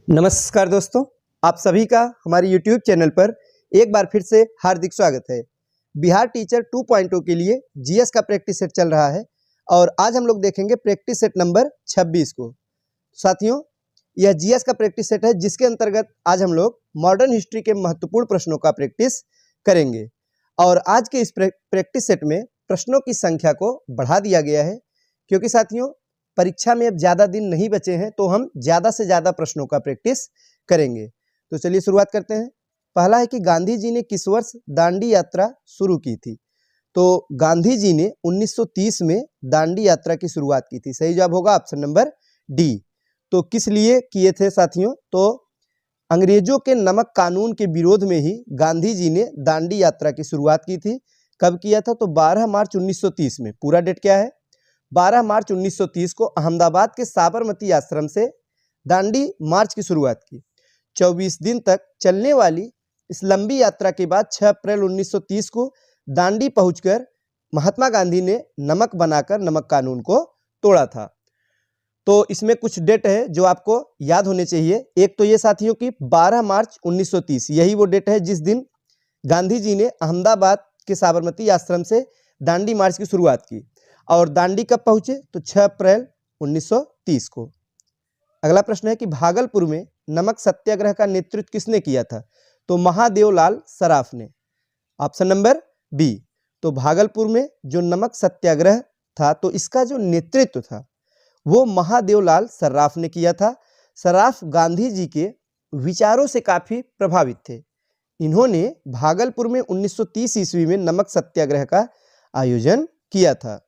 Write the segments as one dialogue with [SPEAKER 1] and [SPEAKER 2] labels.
[SPEAKER 1] नमस्कार दोस्तों, आप सभी का हमारे YouTube चैनल पर एक बार फिर से हार्दिक स्वागत है। बिहार टीचर 2.0 के लिए जीएस का प्रैक्टिस सेट चल रहा है और आज हम लोग देखेंगे प्रैक्टिस सेट नंबर 26 को। साथियों, यह जीएस का प्रैक्टिस सेट है जिसके अंतर्गत आज हम लोग मॉडर्न हिस्ट्री के महत्वपूर्ण प्रश्नों का प्रैक्टिस करेंगे। और आज के इस प्रैक्टिस सेट में प्रश्नों की संख्या को बढ़ा दिया गया है क्योंकि साथियों परीक्षा में अब ज़्यादा दिन नहीं बचे हैं, तो हम ज़्यादा से ज़्यादा प्रश्नों का प्रैक्टिस करेंगे। तो चलिए शुरुआत करते हैं। पहला है कि गांधी जी ने किस वर्ष दांडी यात्रा शुरू की थी? तो गांधी जी ने 1930 में दांडी यात्रा की शुरुआत की थी। सही जवाब होगा ऑप्शन नंबर डी। तो किस लिए किए थे साथियों? तो अंग्रेजों के नमक कानून के विरोध में ही गांधी जी ने दांडी यात्रा की शुरुआत की थी। कब किया था? तो 12 मार्च 1930 में। पूरा डेट क्या है? 12 मार्च 1930 को अहमदाबाद के साबरमती आश्रम से दांडी मार्च की शुरुआत की। 24 दिन तक चलने वाली इस लंबी यात्रा के बाद 6 अप्रैल 1930 को दांडी पहुंचकर महात्मा गांधी ने नमक बनाकर नमक कानून को तोड़ा था। तो इसमें कुछ डेट है जो आपको याद होने चाहिए। एक तो ये साथियों की 12 मार्च 1930, यही वो डेट है जिस दिन गांधी जी ने अहमदाबाद के साबरमती आश्रम से दांडी मार्च की शुरुआत की। और दांडी कब पहुंचे? तो 6 अप्रैल 1930 को। अगला प्रश्न है कि भागलपुर में नमक सत्याग्रह का नेतृत्व किसने किया था? तो महादेवलाल सराफ ने। Option number B. तो भागलपुर में जो नमक सत्याग्रह था तो इसका जो नेतृत्व था वो महादेवलाल सराफ ने किया था। सराफ गांधी जी के विचारों से काफ़ी प्रभावित थे। इन्होंने भागलपुर में 1930 ईस्वी में नमक सत्याग्रह का आयोजन किया था।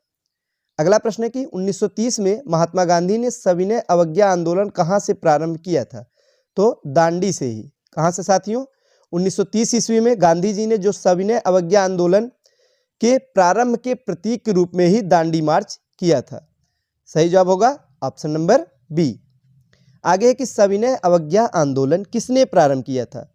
[SPEAKER 1] अगला प्रश्न है कि 1930 में महात्मा गांधी ने सविनय अवज्ञा आंदोलन कहाँ से प्रारंभ किया था? तो दांडी से ही। कहाँ से साथियों? 1930 ईस्वी में गांधी जी ने जो सविनय अवज्ञा आंदोलन के प्रारंभ के प्रतीक के रूप में ही दांडी मार्च किया था। सही जवाब होगा ऑप्शन नंबर बी। आगे है कि सविनय अवज्ञा आंदोलन किसने प्रारंभ किया था?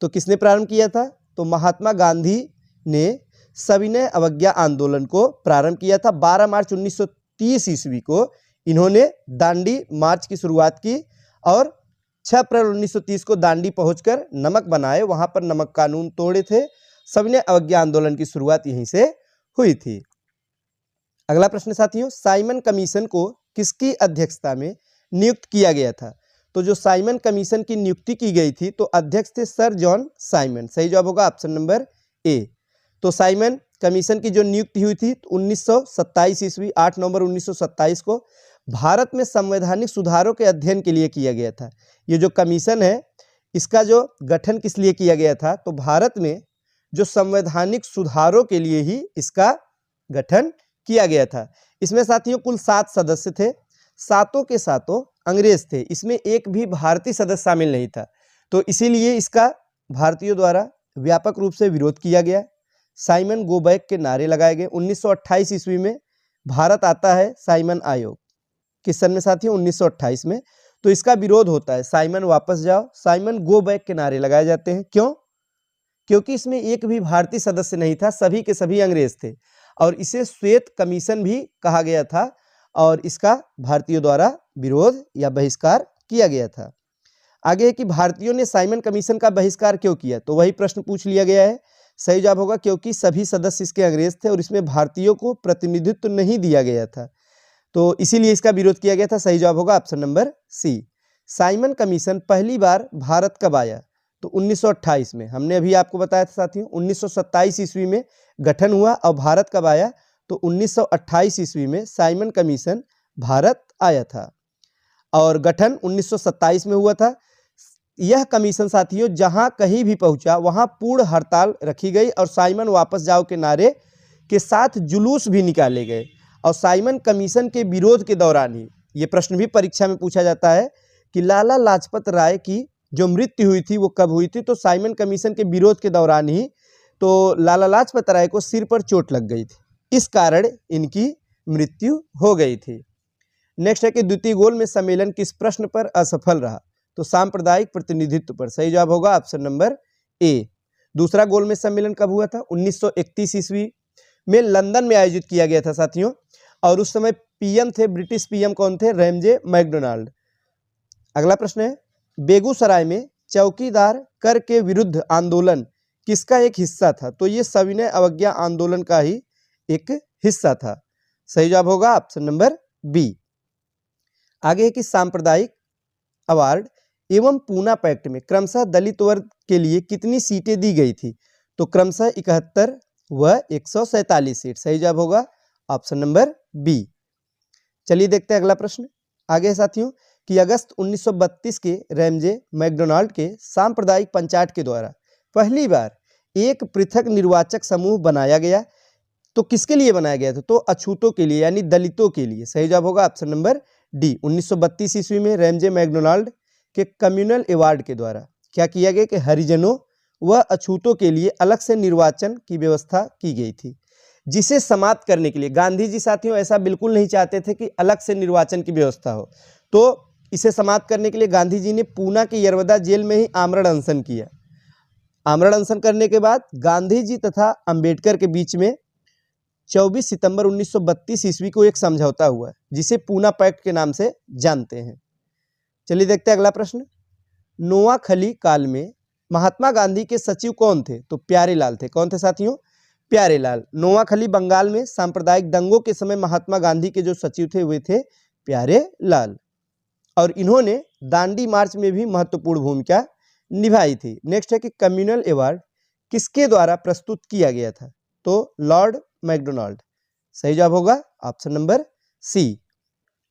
[SPEAKER 1] तो किसने प्रारंभ किया था? तो महात्मा गांधी ने सविनय अवज्ञा आंदोलन को प्रारंभ किया था। 12 मार्च 1930 ईस्वी को इन्होंने दांडी मार्च की शुरुआत की और 6 अप्रैल 1930 को दांडी पहुंचकर नमक बनाए, वहां पर नमक कानून तोड़े थे। सविनय अवज्ञा आंदोलन की शुरुआत यहीं से हुई थी। अगला प्रश्न साथियों, साइमन कमीशन को किसकी अध्यक्षता में नियुक्त किया गया था? तो जो साइमन कमीशन की नियुक्ति की गई थी तो अध्यक्ष थे सर जॉन साइमन। सही जवाब होगा ऑप्शन नंबर ए। तो साइमन कमीशन की जो नियुक्ति हुई थी 1927 ईस्वी 8 नवंबर 1927 को भारत में संवैधानिक सुधारों के अध्ययन के लिए किया गया था। ये जो कमीशन है इसका जो गठन किस लिए किया गया था? तो भारत में जो संवैधानिक सुधारों के लिए ही इसका गठन किया गया था। इसमें साथियों कुल 7 सदस्य थे, सातों के सातों अंग्रेज थे। इसमें एक भी भारतीय सदस्य शामिल नहीं था। तो इसीलिए इसका भारतीयों द्वारा व्यापक रूप से विरोध किया गया। साइमन गो बैक के नारे लगाए गए। 1928 ईस्वी में भारत आता है साइमन आयोग। किस सन में साथियों? 1928 में। तो इसका विरोध होता है, साइमन वापस जाओ, साइमन गो बैक के नारे लगाए जाते हैं। क्यों? क्योंकि इसमें एक भी भारतीय सदस्य नहीं था, सभी के सभी अंग्रेज थे और इसे श्वेत कमीशन भी कहा गया था और इसका भारतीयों द्वारा विरोध या बहिष्कार किया गया था। आगे है कि भारतीयों ने साइमन कमीशन का बहिष्कार क्यों किया? तो वही प्रश्न पूछ लिया गया है। सही जवाब होगा क्योंकि सभी सदस्य इसके अंग्रेज थे और इसमें भारतीयों को प्रतिनिधित्व नहीं दिया गया था, तो इसीलिए इसका विरोध किया गया था। सही जवाब होगा option number C. Simon commission पहली बार भारत कब आया? तो 1928 में। हमने अभी आपको बताया था साथियों 1927 ईस्वी में गठन हुआ और भारत कब आया? तो 1928 ईस्वी में साइमन कमीशन भारत आया था और गठन 1927 में हुआ था। यह कमीशन साथियों जहां कहीं भी पहुंचा वहां पूर्ण हड़ताल रखी गई और साइमन वापस जाओ के नारे के साथ जुलूस भी निकाले गए। और साइमन कमीशन के विरोध के दौरान ही, ये प्रश्न भी परीक्षा में पूछा जाता है कि लाला लाजपत राय की जो मृत्यु हुई थी वो कब हुई थी? तो साइमन कमीशन के विरोध के दौरान ही तो लाला लाजपत राय को सिर पर चोट लग गई थी, इस कारण इनकी मृत्यु हो गई थी। नेक्स्ट है कि द्वितीय गोलमेज सम्मेलन किस प्रश्न पर असफल रहा? तो सांप्रदायिक प्रतिनिधित्व पर। सही जवाब होगा ऑप्शन नंबर ए। दूसरा गोलमेज सम्मेलन कब हुआ था? 1931 ईस्वी में लंदन में आयोजित किया गया था साथियों और उस समय पीएम थे, ब्रिटिश पीएम कौन थे? Ramsay MacDonald. अगला प्रश्न है बेगूसराय में चौकीदार कर के विरुद्ध आंदोलन किसका एक हिस्सा था? तो ये सविनय अवज्ञा आंदोलन का ही एक हिस्सा था। सही जवाब होगा ऑप्शन नंबर बी। आगे है कि सांप्रदायिक अवार्ड एवं पूना पैक्ट में क्रमशः दलित वर्ग के लिए कितनी सीटें दी गई थी? तो क्रमशः 71 व 147 सीट। सही जवाब होगा ऑप्शन नंबर बी। चलिए देखते हैं अगला प्रश्न। आगे है साथियों कि अगस्त 1932 के रैमजे मैकडोनाल्ड के सांप्रदायिक पंचायत के द्वारा पहली बार एक पृथक निर्वाचक समूह बनाया गया, तो किसके लिए बनाया गया था? तो अछूतों के लिए यानी दलितों के लिए। सही जवाब होगा ऑप्शन नंबर डी। 1932 ईस्वी में रैमजे मैकडोनाल्ड के कम्युनल अवार्ड के द्वारा क्या किया गया कि हरिजनों व अछूतों के लिए अलग से निर्वाचन की व्यवस्था की गई थी, जिसे समाप्त करने के लिए गांधी जी साथियों ऐसा बिल्कुल नहीं चाहते थे कि अलग से निर्वाचन की व्यवस्था हो। तो इसे समाप्त करने के लिए गांधी जी ने पूना के यरवदा जेल में ही आमरण अनशन किया। आमरण अनशन करने के बाद गांधी जी तथा अंबेडकर के बीच में 24 सितंबर 1932 ईस्वी को एक समझौता हुआ, जिसे पूना पैक्ट के नाम से जानते हैं। चलिए देखते हैं अगला प्रश्न। नोआखली काल में महात्मा गांधी के सचिव कौन थे? तो प्यारेलाल थे। कौन थे साथियों? प्यारेलाल। नोआखली बंगाल में सांप्रदायिक दंगों के समय महात्मा गांधी के जो सचिव थे वे थे प्यारेलाल, और इन्होंने दांडी मार्च में भी महत्वपूर्ण भूमिका निभाई थी। नेक्स्ट है कि कम्युनल अवार्ड किसके द्वारा प्रस्तुत किया गया था? तो लॉर्ड मैकडोनाल्ड। सही जवाब होगा option number C.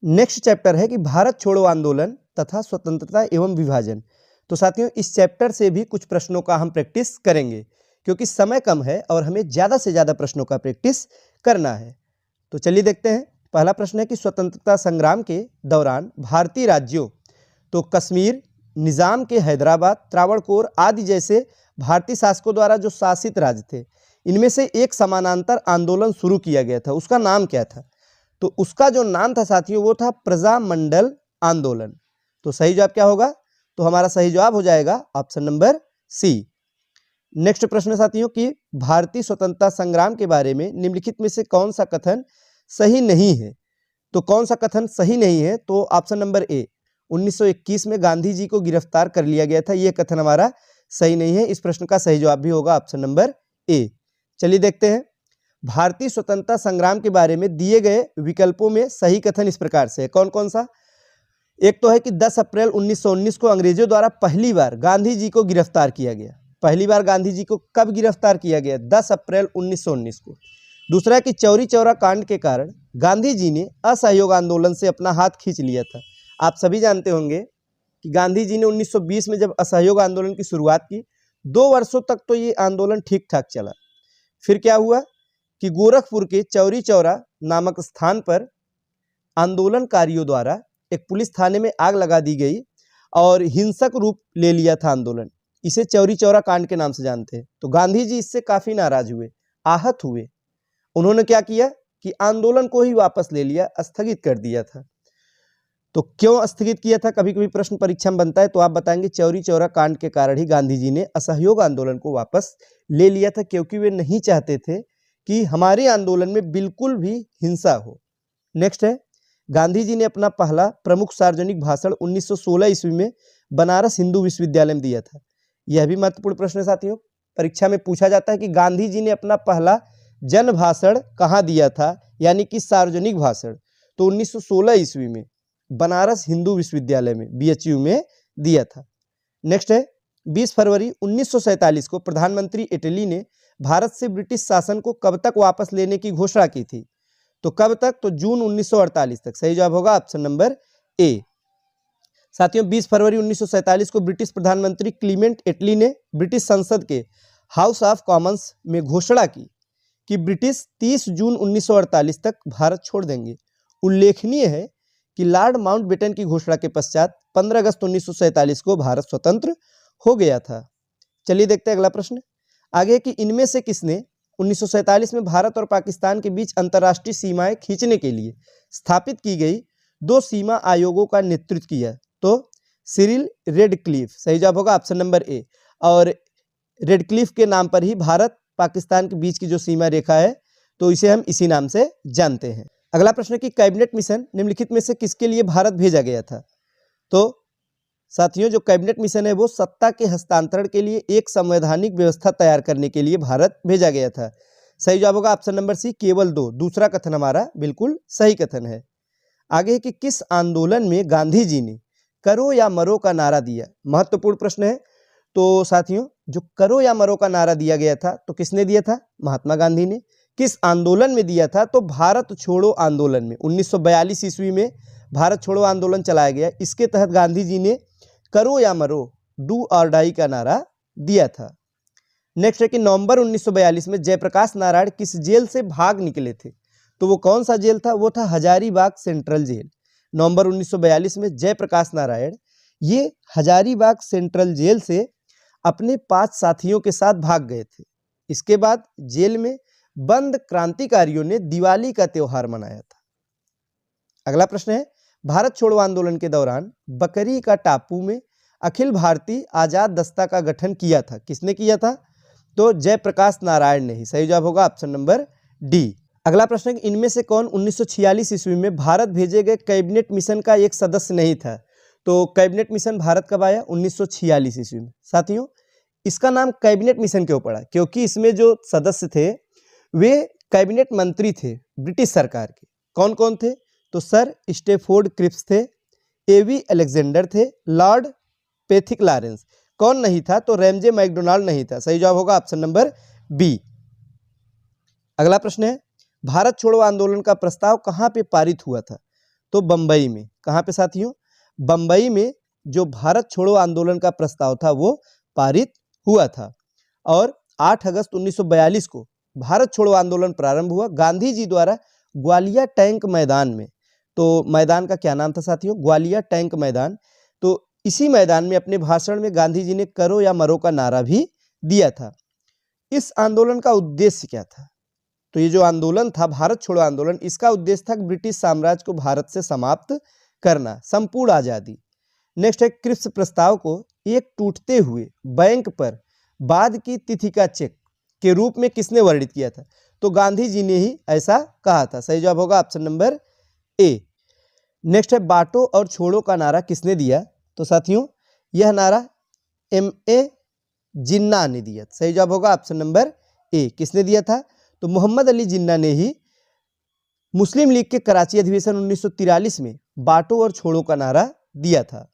[SPEAKER 1] Next chapter है कि भारत छोड़ो आंदोलन तथा स्वतंत्रता एवं विभाजन। तो साथियों इस चैप्टर से भी कुछ प्रश्नों का हम प्रैक्टिस करेंगे, क्योंकि समय कम है और हमें ज़्यादा से ज़्यादा प्रश्नों का प्रैक्टिस करना है। तो चलिए देखते हैं। पहला प्रश्न है कि स्वतंत्रता संग्राम के दौरान भारतीय राज्यों, तो कश्मीर, निज़ाम के हैदराबाद, त्रावणकोर आदि जैसे भारतीय शासकों द्वारा जो शासित राज्य थे, इनमें से एक समानांतर आंदोलन शुरू किया गया था। उसका नाम क्या था? तो उसका जो नाम था साथियों वो था प्रजामंडल आंदोलन। तो सही जवाब क्या होगा? तो हमारा सही जवाब हो जाएगा ऑप्शन नंबर सी। नेक्स्ट प्रश्न साथियों कि भारतीय स्वतंत्रता संग्राम के बारे में निम्नलिखित में से कौन सा कथन सही नहीं है? तो कौन सा कथन सही नहीं है? तो ऑप्शन नंबर ए, 1921 में गांधी जी को गिरफ्तार कर लिया गया था, यह कथन हमारा सही नहीं है। इस प्रश्न का सही जवाब भी होगा ऑप्शन नंबर ए। चलिए देखते हैं। भारतीय स्वतंत्रता संग्राम के बारे में दिए गए विकल्पों में सही कथन इस प्रकार से है। कौन कौन सा? एक तो है कि 10 अप्रैल 1919 को अंग्रेजों द्वारा पहली बार गांधी जी को गिरफ्तार किया गया। पहली बार गांधी जी को कब गिरफ्तार किया गया? 10 अप्रैल 1919 को। दूसरा है कि चौरी चौरा कांड के कारण गांधी जी ने असहयोग आंदोलन से अपना हाथ खींच लिया था। आप सभी जानते होंगे कि गांधी जी ने 1920 में जब असहयोग आंदोलन की शुरुआत की, 2 वर्षों तक तो ये आंदोलन ठीक ठाक चला। फिर क्या हुआ कि गोरखपुर के चौरी चौरा नामक स्थान पर आंदोलनकारियों द्वारा एक पुलिस थाने में आग लगा दी गई और हिंसक रूप ले लिया था आंदोलन। इसे चौरी चौरा कांड के नाम से जानते हैं। तो गांधी जी इससे काफी नाराज हुए, आहत हुए। उन्होंने क्या किया कि आंदोलन को ही वापस ले लिया, स्थगित कर दिया था। तो क्यों स्थगित किया था? कभी कभी प्रश्न परीक्षा में बनता है, तो आप बताएंगे चौरी चौरा कांड के कारण ही गांधी जी ने असहयोग आंदोलन को वापस ले लिया था, क्योंकि वे नहीं चाहते थे कि हमारे आंदोलन में बिल्कुल भी हिंसा हो। नेक्स्ट है, गांधी जी ने अपना पहला प्रमुख सार्वजनिक भाषण 1916 ईस्वी में बनारस हिंदू विश्वविद्यालय में दिया था। यह भी महत्वपूर्ण प्रश्न है साथियों, परीक्षा में पूछा जाता है कि गांधी जी ने अपना पहला जन भाषण कहाँ दिया था, यानी कि सार्वजनिक भाषण। तो 1916 ईस्वी में बनारस हिंदू विश्वविद्यालय में, BHU में दिया था। नेक्स्ट है, 20 फरवरी 1947 को प्रधानमंत्री इटली ने भारत से ब्रिटिश शासन को कब तक वापस लेने की घोषणा की थी? तो कब तक? तो जून 1948 तक। सही जवाब होगा ऑप्शन नंबर ए। साथियों 20 फरवरी 1947 को ब्रिटिश प्रधानमंत्री क्लीमेंट एटली ने ब्रिटिश संसद के हाउस ऑफ कॉमन्स में घोषणा की कि ब्रिटिश 30 जून 1948 तक भारत छोड़ देंगे। उल्लेखनीय है कि लॉर्ड माउंटबेटन की घोषणा के पश्चात 15 अगस्त 1947 को भारत स्वतंत्र हो गया था। चलिए देखते हैं अगला प्रश्न। आगे कि इनमें से किसने 1947 में भारत और पाकिस्तान के बीच अंतर्राष्ट्रीय सीमाएं खींचने के लिए स्थापित की गई 2 सीमा आयोगों का नेतृत्व किया? तो सिरिल रेडक्लिफ। सही जवाब होगा ऑप्शन नंबर ए। और रेडक्लिफ के नाम पर ही भारत पाकिस्तान के बीच की जो सीमा रेखा है, तो इसे हम इसी नाम से जानते हैं। अगला प्रश्न है कि कैबिनेट मिशन निम्नलिखित में से किसके लिए भारत भेजा गया था? तो साथियों जो कैबिनेट मिशन है वो सत्ता के हस्तांतरण के लिए एक संवैधानिक व्यवस्था तैयार करने के लिए भारत भेजा गया था। सही जवाब होगा ऑप्शन नंबर सी, केवल 2। दूसरा कथन हमारा बिल्कुल सही कथन है। आगे है कि किस आंदोलन में गांधी जी ने करो या मरो का नारा दिया? महत्वपूर्ण प्रश्न है। तो साथियों जो करो या मरो का नारा दिया गया था तो किसने दिया था? महात्मा गांधी ने। किस आंदोलन में दिया था? तो भारत छोड़ो आंदोलन में। 1942 ईस्वी में भारत छोड़ो आंदोलन चलाया गया, इसके तहत गांधी जी ने करो या मरो, डू और डाई का नारा दिया था। नेक्स्ट है कि नवंबर 1942 में जयप्रकाश नारायण किस जेल से भाग निकले थे? तो वो कौन सा जेल था? वो था हजारीबाग सेंट्रल जेल। नवंबर 1942 में जयप्रकाश नारायण ये हजारीबाग सेंट्रल जेल से अपने 5 साथियों के साथ भाग गए थे। इसके बाद जेल में बंद क्रांतिकारियों ने दिवाली का त्योहार मनाया था। अगला प्रश्न है, भारत छोड़ो आंदोलन के दौरान बकरी का टापू में अखिल भारतीय आजाद दस्ता का गठन किया था। किसने किया था? तो जयप्रकाश नारायण ने ही। सही जवाब होगा ऑप्शन नंबर डी। अगला प्रश्न है, इनमें से कौन 1946 ईस्वी में भारत भेजे गए कैबिनेट मिशन का एक सदस्य नहीं था? तो कैबिनेट मिशन भारत कब आया? 1946 ईस्वी में। साथियों इसका नाम कैबिनेट मिशन क्यों पड़ा? क्योंकि इसमें जो सदस्य थे वे कैबिनेट मंत्री थे ब्रिटिश सरकार के। कौन कौन थे? तो सर स्टेफोर्ड क्रिप्स थे, एवी अलेक्जेंडर थे, लॉर्ड पैथिक लॉरेंस। कौन नहीं था? तो रैमजे मैकडोनाल्ड नहीं था। सही जवाब होगा ऑप्शन नंबर बी। अगला प्रश्न है, भारत छोड़ो आंदोलन का प्रस्ताव कहां पे पारित हुआ था? तो बंबई में। कहां पे साथियों? बंबई में जो भारत छोड़ो आंदोलन का प्रस्ताव था वो पारित हुआ था। और 8 अगस्त 1942 को भारत छोड़ो आंदोलन प्रारंभ हुआ गांधी जी द्वारा ग्वालियर टैंक मैदान में। तो मैदान का क्या नाम था साथियों? ग्वालियर टैंक मैदान। तो इसी मैदान में अपने भाषण में गांधी जी ने करो या मरो का नारा भी दिया था। इस आंदोलन का उद्देश्य क्या था? तो ये जो आंदोलन था भारत छोड़ो आंदोलन, इसका उद्देश्य था ब्रिटिश साम्राज्य को भारत से समाप्त करना, संपूर्ण आजादी। नेक्स्ट है, क्रिप्स प्रस्ताव को एक टूटते हुए बैंक पर बाद की तिथि का चेक के रूप में किसने वर्णित किया था? तो गांधी जी ने ही ऐसा कहा था। सही जवाब होगा ऑप्शन नंबर ए। नेक्स्ट है, बांटो और छोड़ो का नारा किसने दिया? तो साथियों यह नारा MA जिन्ना ने दिया। सही जवाब होगा ऑप्शन नंबर ए। किसने दिया था? तो मोहम्मद अली जिन्ना ने ही मुस्लिम लीग के कराची अधिवेशन 1943 में बांटो और छोड़ो का नारा दिया था।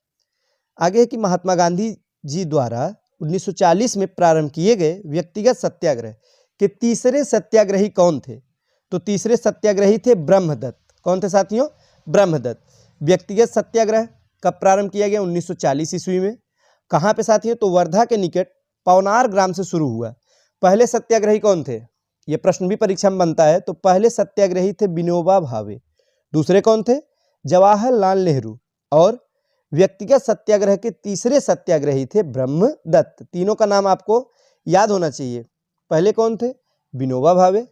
[SPEAKER 1] आगे है कि महात्मा गांधी जी द्वारा 1940 में प्रारंभ किए गए व्यक्तिगत सत्याग्रह के तीसरे सत्याग्रही कौन थे? तो तीसरे सत्याग्रही थे ब्रह्मदत्त। कौन थे साथियों? ब्रह्मदत्त। व्यक्तिगत सत्याग्रह कब प्रारंभ किया गया? 1940 ईस्वी में। कहाँ पे साथियों? तो वर्धा के निकट पवनार ग्राम से शुरू हुआ। पहले सत्याग्रही कौन थे? ये प्रश्न भी परीक्षा में बनता है। तो पहले सत्याग्रही थे विनोबा भावे। दूसरे कौन थे? जवाहरलाल नेहरू। और व्यक्तिगत सत्याग्रह के तीसरे सत्याग्रही थे ब्रह्मदत्त। तीनों का नाम आपको याद होना चाहिए। पहले कौन थे? विनोबा भावे।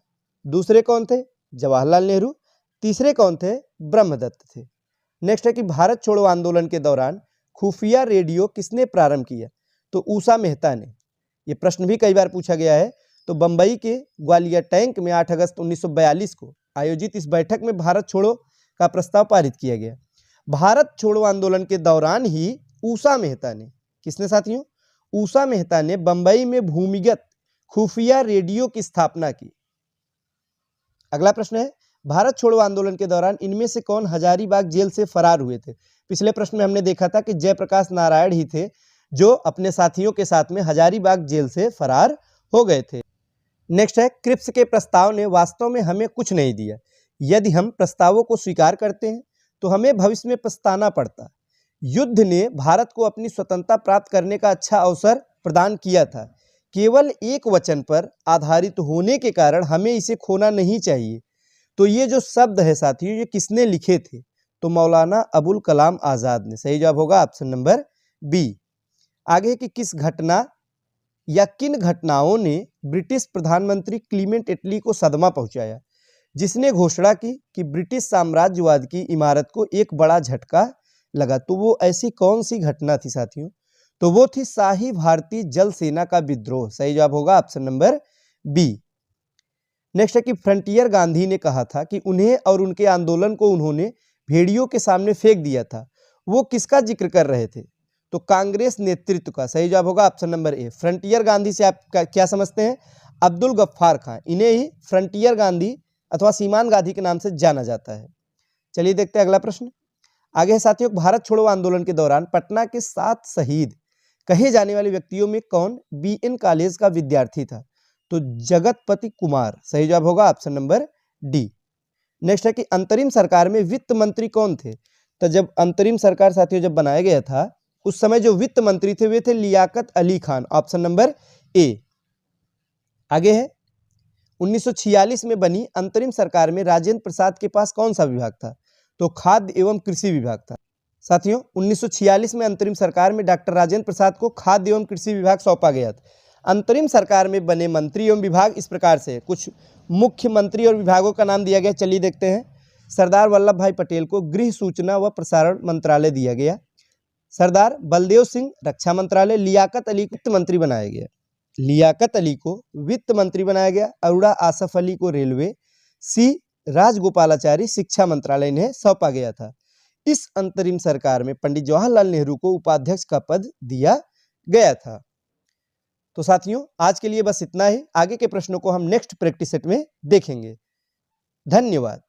[SPEAKER 1] दूसरे कौन थे? जवाहरलाल नेहरू। तीसरे कौन थे? ब्रह्मदत्त थे। नेक्स्ट है कि भारत छोड़ो आंदोलन के दौरान खुफिया रेडियो किसने प्रारंभ किया? तो ऊषा मेहता ने। यह प्रश्न भी कई बार पूछा गया है। तो बंबई के ग्वालियर टैंक में 8 अगस्त 1942 को आयोजित इस बैठक में भारत छोड़ो का प्रस्ताव पारित किया गया। भारत छोड़ो आंदोलन के दौरान ही ऊषा मेहता ने, किसने साथियों? ऊषा मेहता ने बंबई में भूमिगत खुफिया रेडियो की स्थापना की। अगला प्रश्न है, भारत छोड़ो आंदोलन के दौरान इनमें से कौन हजारीबाग जेल से फरार हुए थे? पिछले प्रश्न में हमने देखा था कि जयप्रकाश नारायण ही थे जो अपने साथियों के साथ में हजारीबाग जेल से फरार हो गए थे। नेक्स्ट है, क्रिप्स के प्रस्ताव ने वास्तव में हमें कुछ नहीं दिया। यदि हम प्रस्तावों को स्वीकार करते हैं तो हमें भविष्य में पछताना पड़ता। युद्ध ने भारत को अपनी स्वतंत्रता प्राप्त करने का अच्छा अवसर प्रदान किया था। केवल एक वचन पर आधारित होने के कारण हमें इसे खोना नहीं चाहिए। तो ये जो शब्द है साथियों, ये किसने लिखे थे? तो मौलाना अबुल कलाम आज़ाद ने। सही जवाब होगा ऑप्शन नंबर बी। आगे कि किस घटना या किन घटनाओं ने ब्रिटिश प्रधानमंत्री क्लीमेंट एटली को सदमा पहुंचाया, जिसने घोषणा की कि ब्रिटिश साम्राज्यवाद की इमारत को एक बड़ा झटका लगा? तो वो ऐसी कौन सी घटना थी साथियों? तो वो थी शाही भारतीय जल सेना का विद्रोह। सही जवाब होगा ऑप्शन नंबर बी। नेक्स्ट है कि फ्रंटियर गांधी ने कहा था कि उन्हें और उनके आंदोलन को उन्होंने भेड़ियों के सामने फेंक दिया था। वो किसका जिक्र कर रहे थे? तो कांग्रेस नेतृत्व का सही जवाब होगा ऑप्शन नंबर ए। फ्रंटियर गांधी से आप क्या समझते हैं? अब्दुल गफ्फार खां, इन्हें ही फ्रंटियर गांधी अथवा सीमांत गांधी के नाम से जाना जाता है। चलिए देखते हैं अगला प्रश्न। आगे है साथियों, भारत छोड़ो आंदोलन के दौरान पटना के 7 शहीद कहे जाने वाले व्यक्तियों में कौन बीएन कॉलेज का विद्यार्थी था? तो जगतपति कुमार, सही जवाब होगा ऑप्शन नंबर डी। नेक्स्ट है कि अंतरिम सरकार में वित्त मंत्री कौन थे? तो जब अंतरिम सरकार साथियों जब बनाया गया था उस समय जो वित्त मंत्री थे वे थे Liaquat Ali Khan, option number A. आगे है 1946 में बनी अंतरिम सरकार में राजेंद्र प्रसाद के पास कौन सा विभाग था? तो खाद्य एवं कृषि विभाग था। साथियों 1946 में अंतरिम सरकार में डॉक्टर राजेंद्र प्रसाद को खाद्य एवं कृषि विभाग सौंपा गया था। अंतरिम सरकार में बने मंत्री एवं विभाग इस प्रकार से, कुछ मुख्य मंत्री और विभागों का नाम दिया गया। चलिए देखते हैं। सरदार वल्लभ भाई पटेल को गृह सूचना व प्रसारण मंत्रालय दिया गया। सरदार बलदेव सिंह रक्षा मंत्रालय। लियाकत अली को वित्त मंत्री बनाया गया। लियाकत अली को वित्त मंत्री बनाया गया। अरोड़ा आसफ अली को रेलवे। सी राजगोपालाचारी शिक्षा मंत्रालय इन्हें सौंपा गया था। इस अंतरिम सरकार में पंडित जवाहरलाल नेहरू को उपाध्यक्ष का पद दिया गया था। तो साथियों आज के लिए बस इतना ही। आगे के प्रश्नों को हम नेक्स्ट प्रैक्टिस सेट में देखेंगे। धन्यवाद।